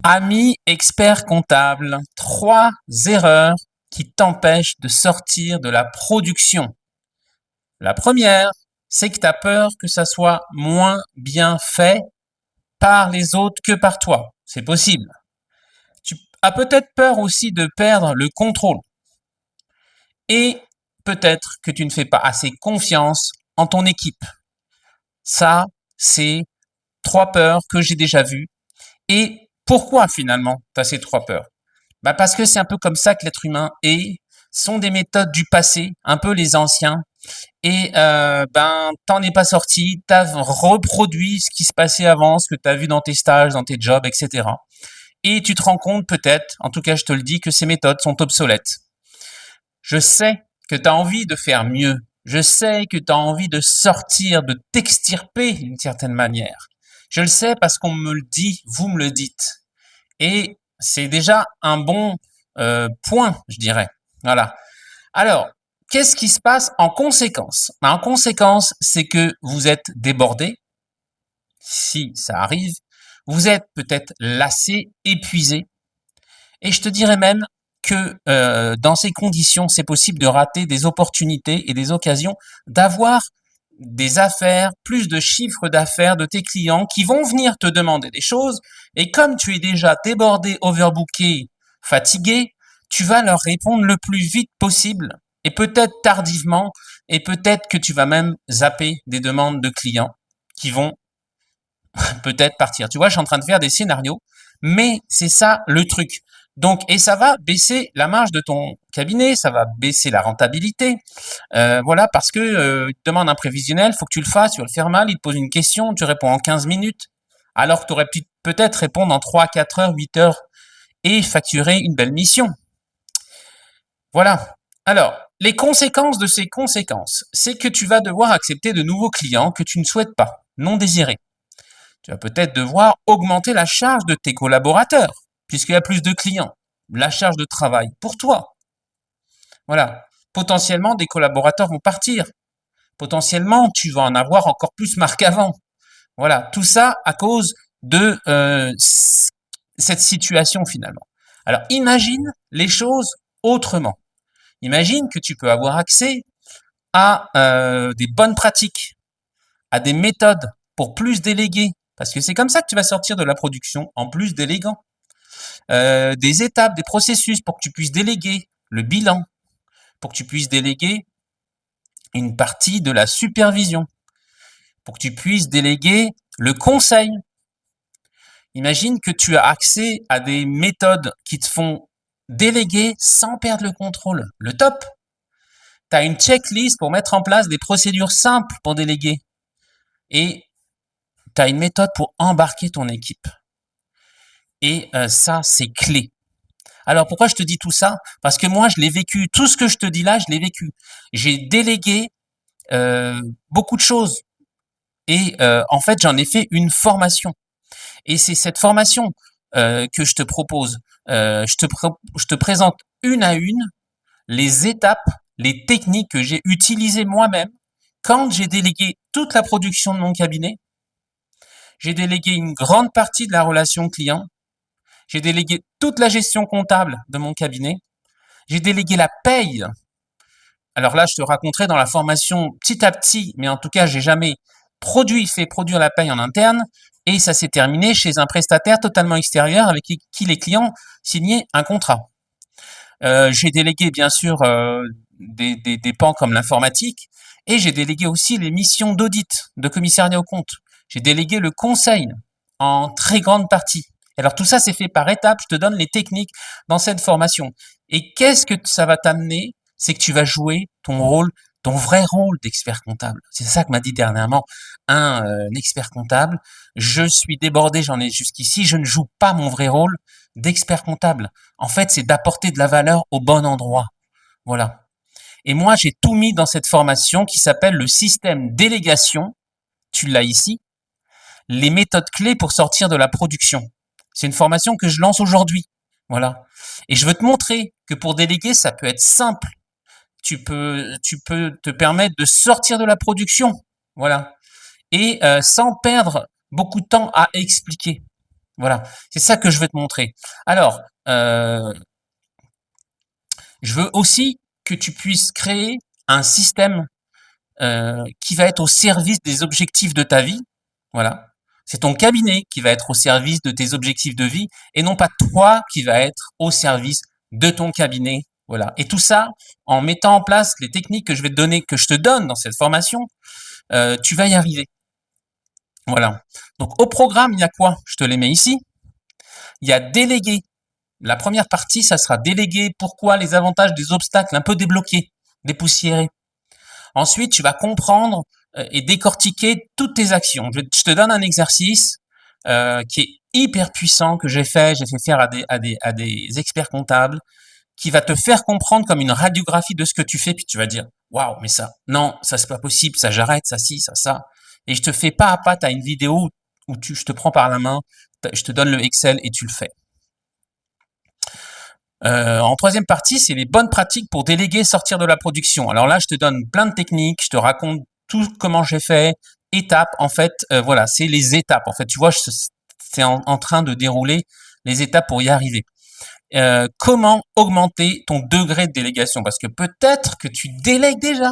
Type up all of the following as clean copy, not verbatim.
Ami expert comptable, 3 erreurs qui t'empêchent de sortir de la production. La première, c'est que tu as peur que ça soit moins bien fait par les autres que par toi. C'est possible. Tu as peut-être peur aussi de perdre le contrôle. Et peut-être que tu ne fais pas assez confiance en ton équipe. Ça, c'est 3 peurs que j'ai déjà vues. Et pourquoi finalement tu as ces 3 peurs? Parce que c'est un peu comme ça que l'être humain est. Ce sont des méthodes du passé, un peu les anciens. Et t'en es pas sorti, t'as reproduit ce qui se passait avant, ce que t'as vu dans tes stages, dans tes jobs, etc. Et tu te rends compte peut-être, en tout cas je te le dis, que ces méthodes sont obsolètes. Je sais que t'as envie de faire mieux. Je sais que t'as envie de sortir, de t'extirper d'une certaine manière. Je le sais parce qu'on me le dit, vous me le dites. Et c'est déjà un bon point, je dirais. Voilà. Alors, qu'est-ce qui se passe en conséquence? En conséquence, c'est que vous êtes débordé, si ça arrive, vous êtes peut-être lassé, épuisé, et je te dirais même que dans ces conditions, c'est possible de rater des opportunités et des occasions d'avoir des affaires, plus de chiffres d'affaires de tes clients qui vont venir te demander des choses. Et comme tu es déjà débordé, overbooké, fatigué, tu vas leur répondre le plus vite possible et peut-être tardivement et peut-être que tu vas même zapper des demandes de clients qui vont peut-être partir. Tu vois, je suis en train de faire des scénarios, mais c'est ça le truc. Donc, et ça va baisser la marge de ton cabinet, ça va baisser la rentabilité. Voilà, parce que il te demande un prévisionnel, faut que tu le fasses, tu vas le faire mal, il te pose une question, tu réponds en 15 minutes, alors que tu aurais pu peut-être répondre en 3, 4 heures, 8 heures et facturer une belle mission. Voilà. Alors, les conséquences de ces conséquences, c'est que tu vas devoir accepter de nouveaux clients que tu ne souhaites pas, non désirés. Tu vas peut-être devoir augmenter la charge de tes collaborateurs, puisqu'il y a plus de clients. La charge de travail pour toi. Voilà. Potentiellement, des collaborateurs vont partir. Potentiellement, tu vas en avoir encore plus marre qu'avant. Voilà. Tout ça à cause de cette situation finalement. Alors, imagine les choses autrement. Imagine que tu peux avoir accès à des bonnes pratiques, à des méthodes pour plus déléguer, parce que c'est comme ça que tu vas sortir de la production en plus déléguant. Des étapes, des processus pour que tu puisses déléguer le bilan, pour que tu puisses déléguer une partie de la supervision, pour que tu puisses déléguer le conseil. Imagine que tu as accès à des méthodes qui te font déléguer sans perdre le contrôle. Le top. Tu as une checklist pour mettre en place des procédures simples pour déléguer. Et tu as une méthode pour embarquer ton équipe. Et ça, c'est clé. Alors pourquoi je te dis tout ça? Parce que moi, je l'ai vécu. Tout ce que je te dis là, je l'ai vécu. J'ai délégué beaucoup de choses. Et en fait, j'en ai fait une formation. Et c'est cette formation que je te propose. Je te présente une à une les étapes, les techniques que j'ai utilisées moi-même quand j'ai délégué toute la production de mon cabinet. J'ai délégué une grande partie de la relation client. J'ai délégué toute la gestion comptable de mon cabinet. J'ai délégué la paye. Alors là, je te raconterai dans la formation petit à petit, mais en tout cas, j'ai jamais fait produire la paye en interne et ça s'est terminé chez un prestataire totalement extérieur avec qui les clients signaient un contrat. J'ai délégué bien sûr des pans comme l'informatique et j'ai délégué aussi les missions d'audit, de commissariat aux comptes. J'ai délégué le conseil en très grande partie. Alors tout ça, c'est fait par étapes. Je te donne les techniques dans cette formation. Et qu'est-ce que ça va t'amener? C'est que tu vas jouer ton rôle, ton vrai rôle d'expert comptable. C'est ça que m'a dit dernièrement un expert comptable. Je suis débordé, j'en ai jusqu'ici. Je ne joue pas mon vrai rôle d'expert comptable. En fait, c'est d'apporter de la valeur au bon endroit. Voilà. Et moi, j'ai tout mis dans cette formation qui s'appelle le système délégation. Tu l'as ici. Les méthodes clés pour sortir de la production. C'est une formation que je lance aujourd'hui. Voilà. Et je veux te montrer que pour déléguer, ça peut être simple. Tu peux te permettre de sortir de la production. Voilà. Et sans perdre beaucoup de temps à expliquer. Voilà, c'est ça que je veux te montrer. Alors, je veux aussi que tu puisses créer un système qui va être au service des objectifs de ta vie. Voilà. C'est ton cabinet qui va être au service de tes objectifs de vie et non pas toi qui va être au service de ton cabinet. Voilà. Et tout ça, en mettant en place les techniques que je vais te donner, que je te donne dans cette formation, tu vas y arriver. Voilà. Donc, au programme, il y a quoi? Je te les mets ici. Il y a déléguer. La première partie, ça sera déléguer. Pourquoi? Les avantages des obstacles un peu débloqués, dépoussiérés. Ensuite, tu vas comprendre et décortiquer toutes tes actions. Je te donne un exercice qui est hyper puissant que j'ai fait faire à des experts comptables, qui va te faire comprendre comme une radiographie de ce que tu fais, puis tu vas dire waouh, mais ça, non, ça c'est pas possible, ça j'arrête, ça si, ça. Et je te fais pas à pas, tu as une vidéo où je te prends par la main, je te donne le Excel et tu le fais. En troisième partie, c'est les bonnes pratiques pour déléguer, sortir de la production. Alors là, je te donne plein de techniques, je te raconte tout comment j'ai fait, étapes. En fait, voilà, c'est les étapes. En fait, tu vois, c'est en train de dérouler les étapes pour y arriver. Comment augmenter ton degré de délégation? Parce que peut-être que tu délègues déjà,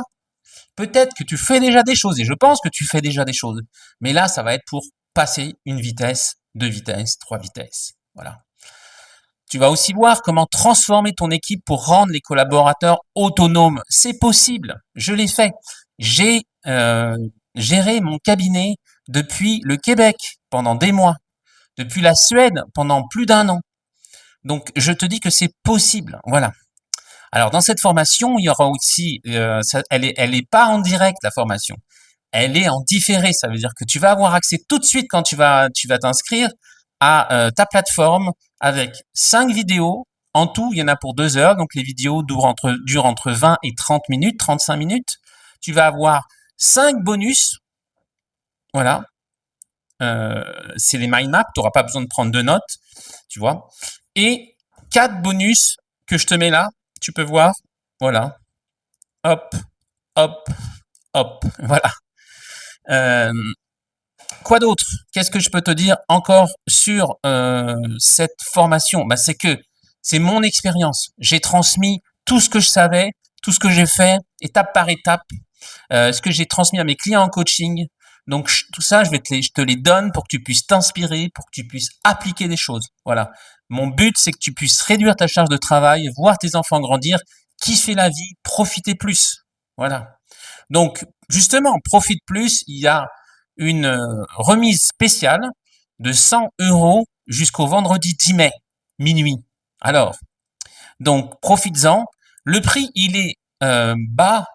peut-être que tu fais déjà des choses, et je pense que tu fais déjà des choses. Mais là, ça va être pour passer une vitesse, 2 vitesses, 3 vitesses. Voilà. Tu vas aussi voir comment transformer ton équipe pour rendre les collaborateurs autonomes. C'est possible, je l'ai fait. J'ai géré mon cabinet depuis le Québec pendant des mois, depuis la Suède pendant plus d'1 an. Donc, je te dis que c'est possible. Voilà. Alors, dans cette formation, il y aura aussi, elle est pas en direct, la formation. Elle est en différé. Ça veut dire que tu vas avoir accès tout de suite quand tu vas t'inscrire à ta plateforme avec 5 vidéos. En tout, il y en a pour 2 heures. Donc, les vidéos durent entre 20 et 30 minutes, 35 minutes. Tu vas avoir 5 bonus. Voilà. C'est les mind maps. Tu n'auras pas besoin de prendre de notes. Tu vois. Et 4 bonus que je te mets là. Tu peux voir. Voilà. Hop, hop, hop. Voilà. Quoi d'autre? Qu'est-ce que je peux te dire encore sur cette formation? Bah, c'est que c'est mon expérience. J'ai transmis tout ce que je savais, tout ce que j'ai fait, étape par étape, ce que j'ai transmis à mes clients en coaching. Donc tout ça, je te les donne pour que tu puisses t'inspirer, pour que tu puisses appliquer des choses. Voilà. Mon but, c'est que tu puisses réduire ta charge de travail, voir tes enfants grandir, kiffer la vie, profiter plus. Voilà. Donc, justement, profite plus, il y a une remise spéciale de 100 € jusqu'au vendredi 10 mai, minuit. Alors, donc, profites-en. Le prix, il est bas.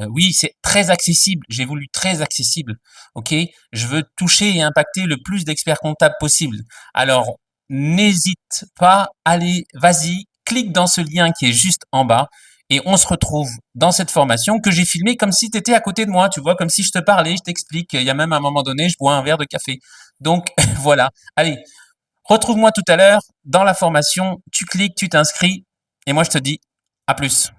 Oui, c'est très accessible. J'ai voulu très accessible. Ok, je veux toucher et impacter le plus d'experts comptables possible. Alors, n'hésite pas. Allez, vas-y, clique dans ce lien qui est juste en bas. Et on se retrouve dans cette formation que j'ai filmée comme si tu étais à côté de moi, tu vois, comme si je te parlais, je t'explique. Il y a même un moment donné, je bois un verre de café. Donc, voilà. Allez, retrouve-moi tout à l'heure dans la formation. Tu cliques, tu t'inscris. Et moi, je te dis à plus.